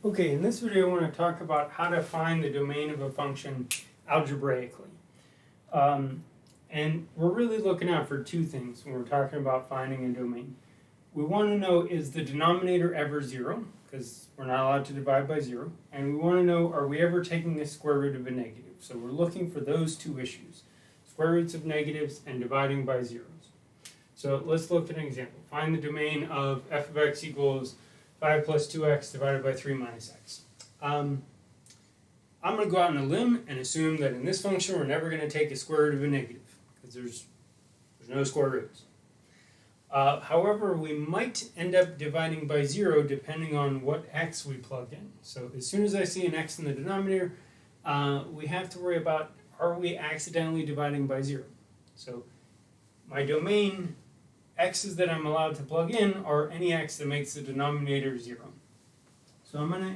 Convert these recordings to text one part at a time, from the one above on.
Okay, in this video I want to talk about how to find the domain of a function algebraically. And we're really looking out for two things when we're talking about finding a domain. We want to know, is the denominator ever 0? Because we're not allowed to divide by 0. And we want to know, are we ever taking the square root of a negative? So we're looking for those two issues, square roots of negatives and dividing by zeros. So let's look at an example. Find the domain of f of x equals 5 plus 2x divided by 3 minus x. I'm going to go out on a limb and assume that in this function we're never going to take a square root of a negative because there's no square roots. However, we might end up dividing by 0 depending on what x we plug in. So as soon as I see an x in the denominator, we have to worry about, are we accidentally dividing by 0? So my domain x's that I'm allowed to plug in are any x that makes the denominator 0. So I'm going to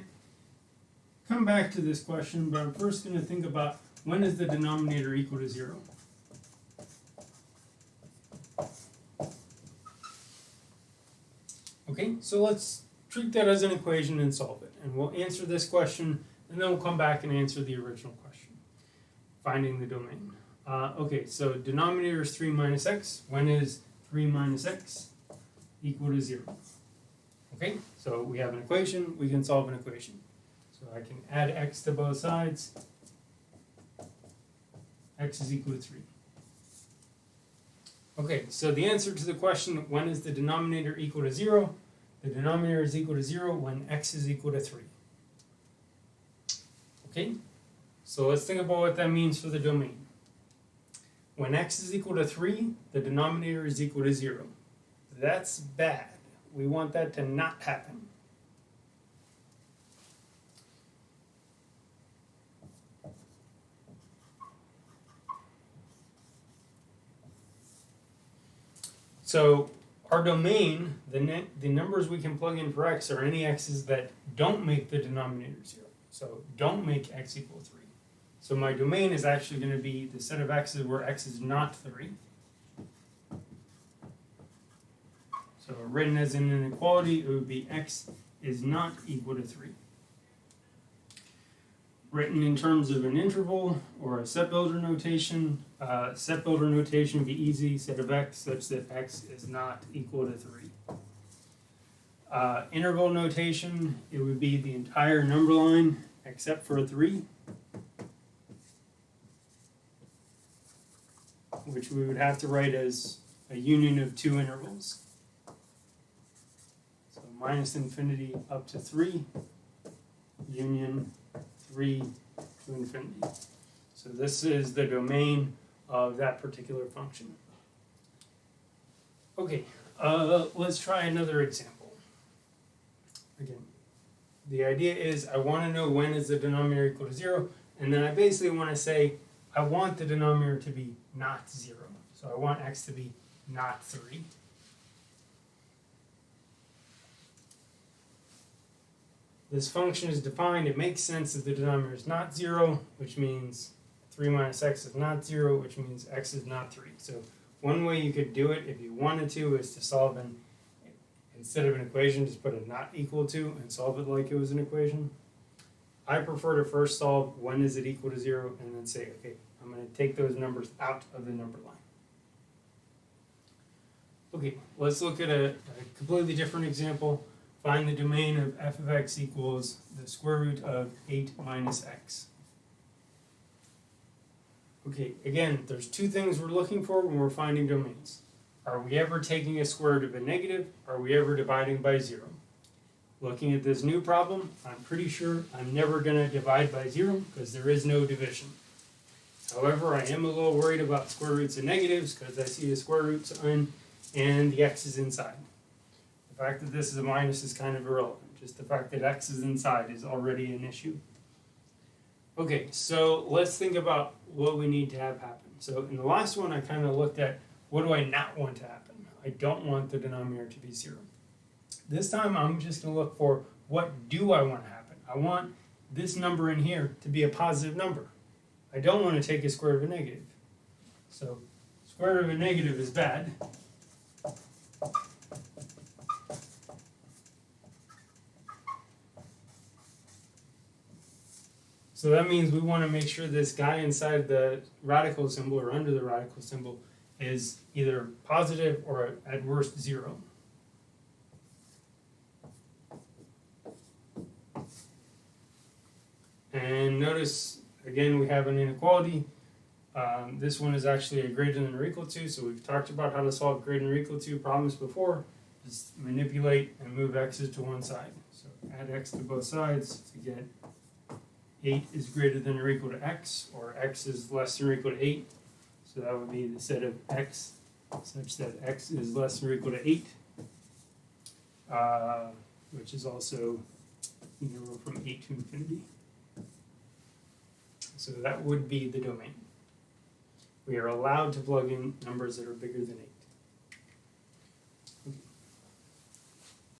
come back to this question, but I'm first going to think about, when is the denominator equal to 0? Okay, so let's treat that as an equation and solve it. And we'll answer this question, and then we'll come back and answer the original question, finding the domain. Okay, so denominator is 3 minus x. When is 3 minus x equal to 0? Okay, so we have an equation, we can solve an equation. So I can add x to both sides. X is equal to 3. Okay, so the answer to the question, when is the denominator equal to 0? The denominator is equal to 0 when x is equal to 3. Okay, so let's think about what that means for the domain. When x is equal to 3, the denominator is equal to 0. That's bad. We want that to not happen. So our domain, the numbers we can plug in for x are any x's that don't make the denominator 0. So don't make x equal 3. So my domain is actually going to be the set of x's where x is not 3. So written as an inequality, it would be x is not equal to 3. Written in terms of an interval or a set builder notation would be easy, set of x such that x is not equal to 3. Interval notation, it would be the entire number line except for 3, which we would have to write as a union of two intervals. So minus infinity up to 3, union 3 to infinity. So this is the domain of that particular function. Okay, let's try another example. Again, the idea is I want to know when is the denominator equal to 0, and then I basically want to say I want the denominator to be not 0. So I want x to be not 3. This function is defined. It makes sense if the denominator is not 0, which means 3 minus x is not 0, which means x is not 3. So one way you could do it if you wanted to is to solve instead of an equation, just put a not equal to and solve it like it was an equation. I prefer to first solve when is it equal to 0 and then say, okay, I'm going to take those numbers out of the number line. Okay, let's look at a completely different example. Find the domain of f of x equals the square root of 8 minus x. Okay, again, there's two things we're looking for when we're finding domains. Are we ever taking a square root of a negative? Are we ever dividing by 0? Looking at this new problem, I'm pretty sure I'm never going to divide by 0 because there is no division. However, I am a little worried about square roots of negatives because I see the square roots in and the x is inside. The fact that this is a minus is kind of irrelevant. Just the fact that x is inside is already an issue. Okay, so let's think about what we need to have happen. So in the last one, I kind of looked at what do I not want to happen. I don't want the denominator to be 0. This time, I'm just going to look for what do I want to happen. I want this number in here to be a positive number. I don't want to take a square root of a negative. So square root of a negative is bad. So that means we want to make sure this guy inside the radical symbol or under the radical symbol is either positive or at worst 0. And notice, again, we have an inequality. This one is actually a greater than or equal to, so we've talked about how to solve greater than or equal to problems before. Just manipulate and move x's to one side. So add x to both sides to get 8 is greater than or equal to x, or x is less than or equal to 8. So that would be the set of x such that x is less than or equal to 8, which is also 0 from 8 to infinity. So that would be the domain. We are allowed to plug in numbers that are bigger than 8.